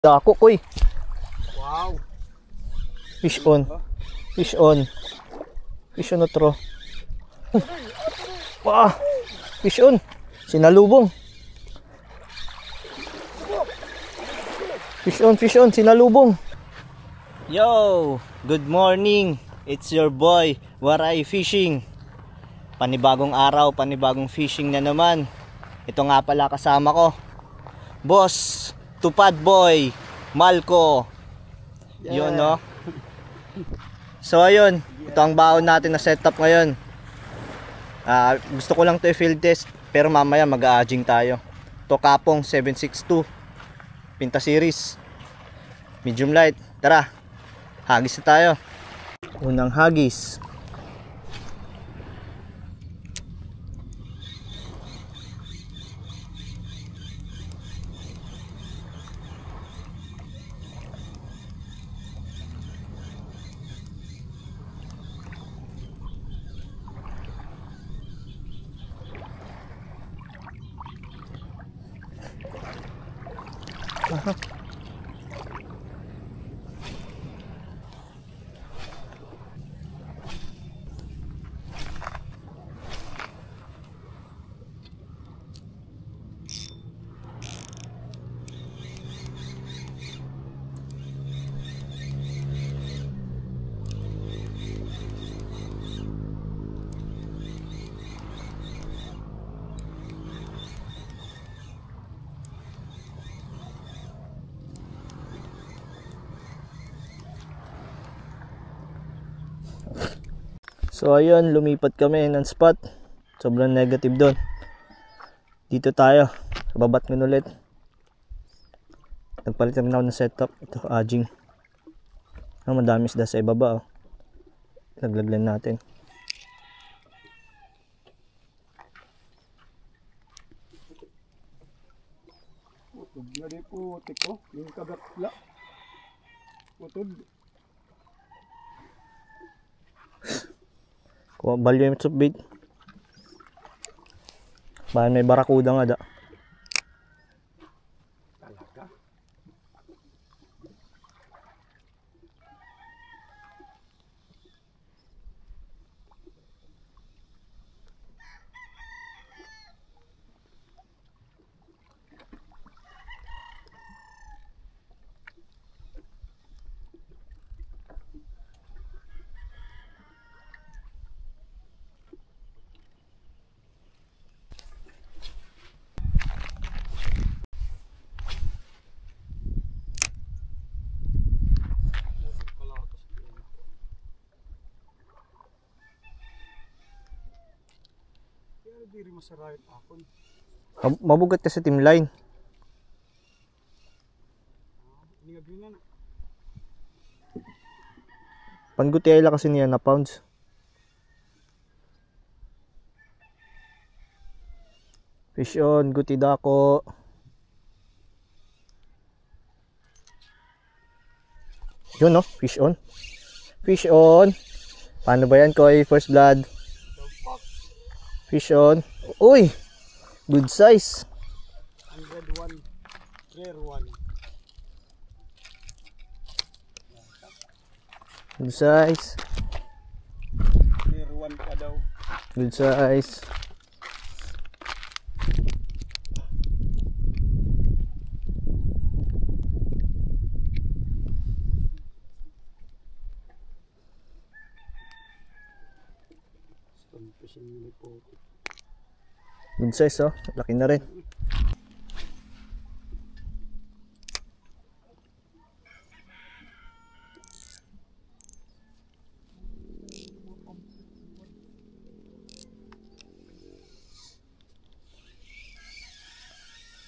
Dako koy. Wow. Fish on. Fish on. Fish on otro. Wah. Fish on. Sinalubong. Fish on, sinalubong. Yo, good morning. It's your boy, Waray Fishing. Panibagong araw, panibagong fishing na naman. Ito nga pala kasama ko. Boss Tupad Boy Malco. Yeah. Yun, no? So ayun, ito ang baon natin na setup ngayon. Gusto ko lang to i-field test, pero mamaya mag-a-aging tayo. Ito Kapong 762 Pinta Series, medium light. Tara, hagis na tayo. Unang hagis. Aha. So ayun, lumipat kami ng spot. Sobrang negative doon. Dito tayo sa Babatngon ulit. Nagpalit kami na ako ng setup. Ito, aging. Madami isda sa ibaba. Laglaglan natin. Utod na di putik ko. Yung kabakla. Utod. Kuha balyo yung subbait. Bahan may barakuda nga da. Talaga. Diri masarayot akon. Mabugat ka sa team line. Ini nga na. Panguti ay kasi niya na pounds. Fish on, guti dako. Yun, no? Fish on. Fish on. Paano ba yan, Koy? First blood. Fish on. Uy! Good size. 101. Rare one. Good size. Rare one pa daw. Good size. Good size, oh. Laki na rin.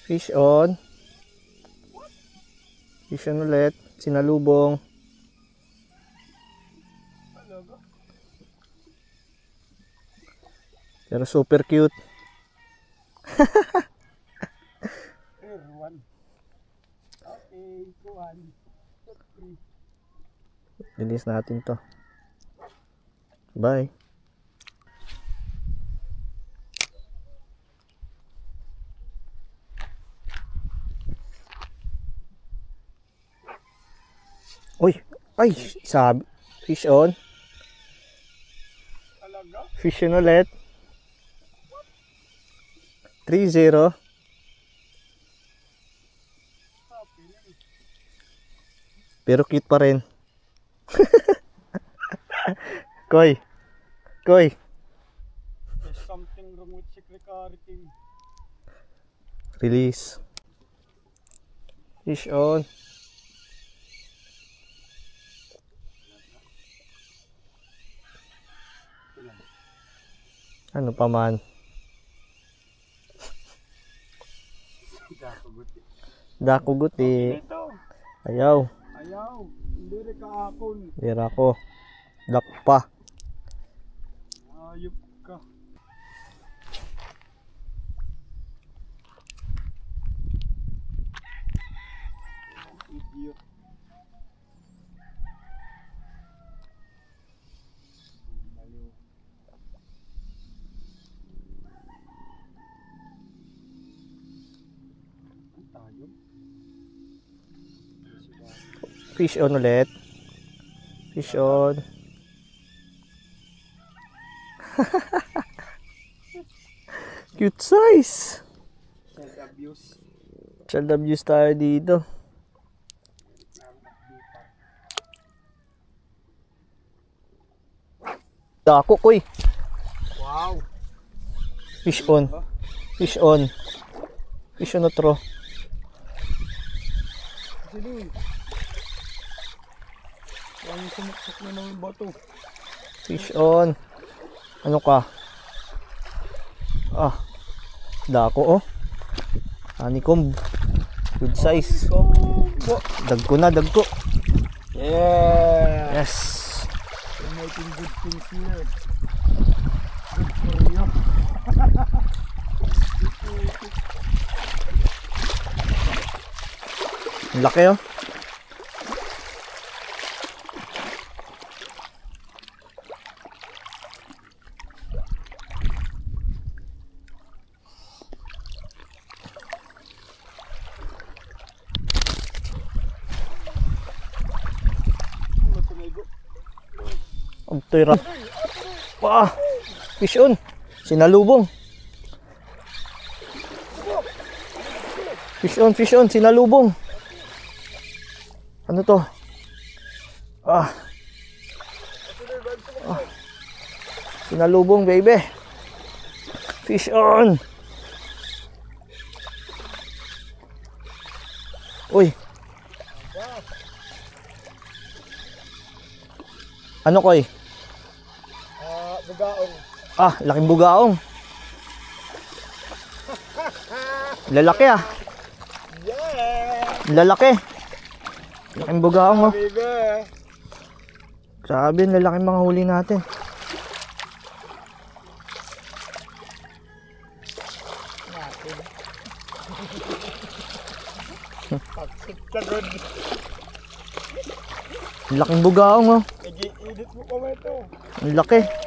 Fish on. Fish on ulit. Sinalubong. Pero super cute. Release natin to. Bye. Uy, ay, sabi. Fish on. Talaga? Fish on ulit. 3-0. Pero cute pa rin. Koy. Koy. There's something wrong with secretary. Release. Fish on. Ano pa man? Dako guti. Ito. Ayaw. Ayaw. Hindi rin kaakon. Dira ko. Dakpa. Ayop ka. Idiot. Baliw. Ang tayo. Fish on ulit. Fish on. Cute size. Child abuse. Child abuse tayo dito. Dako koy. Wow. Fish on. Fish on. Fish on otro. Sili. Ang sumuksak na ng bato. Fish on. Ano ka? Ah. Dako oh. Honeycomb. Good size. Dagko na, dagko. Yeah. Yes. You're making good things here. Good for you. Ang laki oh. Ang tira. Wah, fish on. Sinalubong. Fish on, sinalubong. Ano to? Ah. Sinalubong, baby. Fish on. Uy. Ano koy? Bugaong. Ah, laking bugaong. Lalaki ah. Yeah. Lalaki. Laking bugaong oh. Baby. Sabi, lalaking mga huli natin. Kagod. Laking bugaong oh. Edit mo pa ba ito? Ang laki.